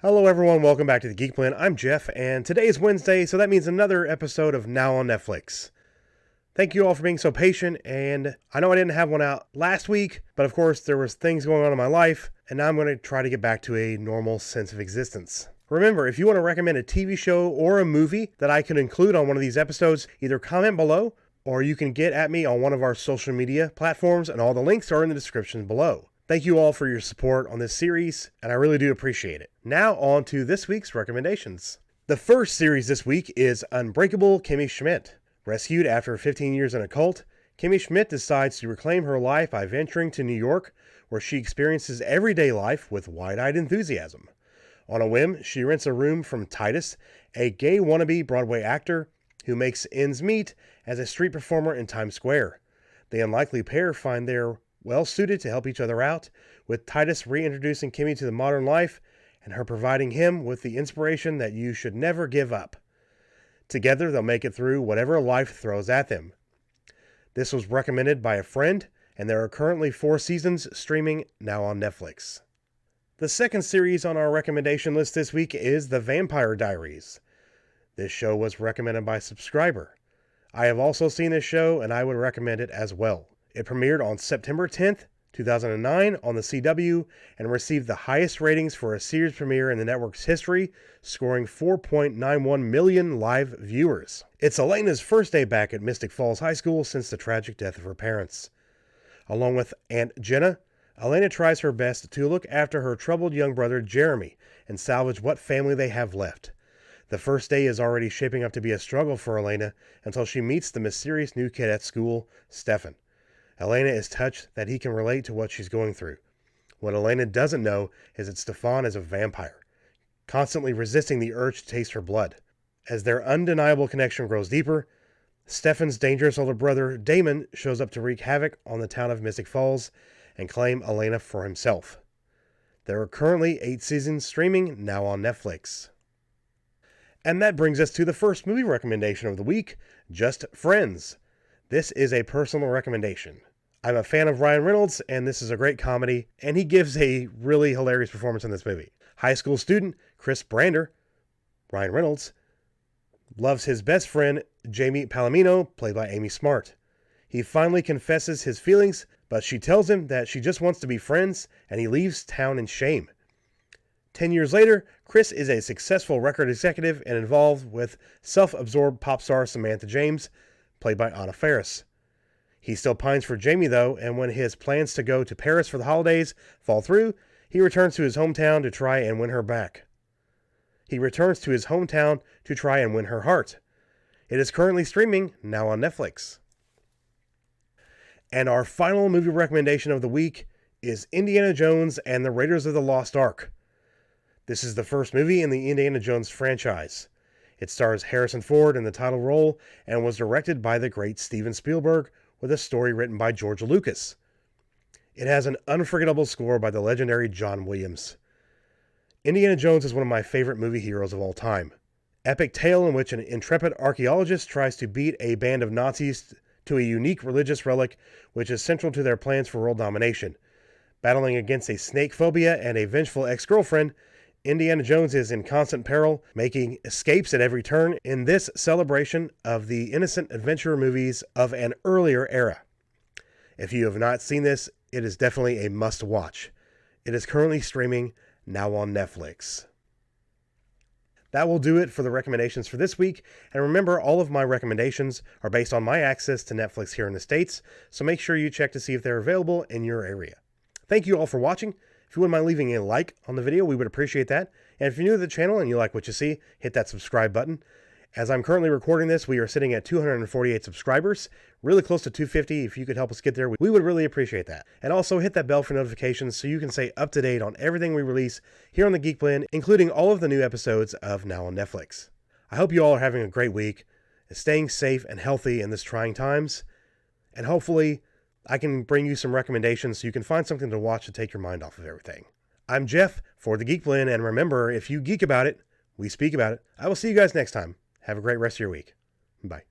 Hello everyone, welcome back to the Geek Plan. I'm Jeff, and today is Wednesday, so that means another episode of Now on Netflix. Thank you all for being so patient, and I know I didn't have one out last week, but of course there was things going on in my life, and now I'm going to try to get back to a normal sense of existence. Remember, if you want to recommend a TV show or a movie that I can include on one of these episodes, either comment below, or you can get at me on one of our social media platforms, and all the links are in the description below. Thank you all for your support on this series, and I really do appreciate it. Now on to this week's recommendations. The first series this week is Unbreakable Kimmy Schmidt. Rescued after 15 years in a cult, Kimmy Schmidt decides to reclaim her life by venturing to New York, where she experiences everyday life with wide-eyed enthusiasm. On a whim, she rents a room from Titus, a gay wannabe Broadway actor who makes ends meet as a street performer in Times Square. The unlikely pair find their well-suited to help each other out, with Titus reintroducing Kimmy to the modern life and her providing him with the inspiration that you should never give up. Together, they'll make it through whatever life throws at them. This was recommended by a friend, and there are currently 4 seasons streaming now on Netflix. The second series on our recommendation list this week is The Vampire Diaries. This show was recommended by a subscriber. I have also seen this show, and I would recommend it as well. It premiered on September 10th, 2009 on the CW and received the highest ratings for a series premiere in the network's history, scoring 4.91 million live viewers. It's Elena's first day back at Mystic Falls High School since the tragic death of her parents. Along with Aunt Jenna, Elena tries her best to look after her troubled young brother Jeremy and salvage what family they have left. The first day is already shaping up to be a struggle for Elena until she meets the mysterious new kid at school, Stefan. Elena is touched that he can relate to what she's going through. What Elena doesn't know is that Stefan is a vampire, constantly resisting the urge to taste her blood. As their undeniable connection grows deeper, Stefan's dangerous older brother, Damon, shows up to wreak havoc on the town of Mystic Falls and claim Elena for himself. There are currently 8 seasons streaming now on Netflix. And that brings us to the first movie recommendation of the week, Just Friends. This is a personal recommendation. I'm a fan of Ryan Reynolds, and this is a great comedy, and he gives a really hilarious performance in this movie. High school student Chris Brander, Ryan Reynolds, loves his best friend, Jamie Palomino, played by Amy Smart. He finally confesses his feelings, but she tells him that she just wants to be friends, and he leaves town in shame. 10 years later, Chris is a successful record executive and involved with self-absorbed pop star Samantha James, played by Anna Faris. He still pines for Jamie though, and when his plans to go to Paris for the holidays fall through, he returns to his hometown to try and win her back. He returns to his hometown to try and win her heart. It is currently streaming now on Netflix. And our final movie recommendation of the week is Indiana Jones and the Raiders of the Lost Ark. This is the first movie in the Indiana Jones franchise. It stars Harrison Ford in the title role and was directed by the great Steven Spielberg with a story written by George Lucas. It has an unforgettable score by the legendary John Williams. Indiana Jones is one of my favorite movie heroes of all time. Epic tale in which an intrepid archaeologist tries to beat a band of Nazis to a unique religious relic which is central to their plans for world domination. Battling against a snake phobia and a vengeful ex-girlfriend, Indiana Jones is in constant peril, making escapes at every turn in this celebration of the innocent adventure movies of an earlier era. If you have not seen this, it is definitely a must-watch. It is currently streaming now on Netflix. That will do it for the recommendations for this week, and remember, all of my recommendations are based on my access to Netflix here in the States, so make sure you check to see if they're available in your area. Thank you all for watching. If you wouldn't mind leaving a like on the video, we would appreciate that. And if you're new to the channel and you like what you see, hit that subscribe button. As I'm currently recording this, we are sitting at 248 subscribers, really close to 250. If you could help us get there, we would really appreciate that. And also hit that bell for notifications so you can stay up to date on everything we release here on the Geek Plan, including all of the new episodes of Now on Netflix. I hope you all are having a great week, staying safe and healthy in this trying times, and hopefully I can bring you some recommendations so you can find something to watch to take your mind off of everything. I'm Jeff for the Geek Plan, and remember, if you geek about it, we speak about it. I will see you guys next time. Have a great rest of your week. Bye.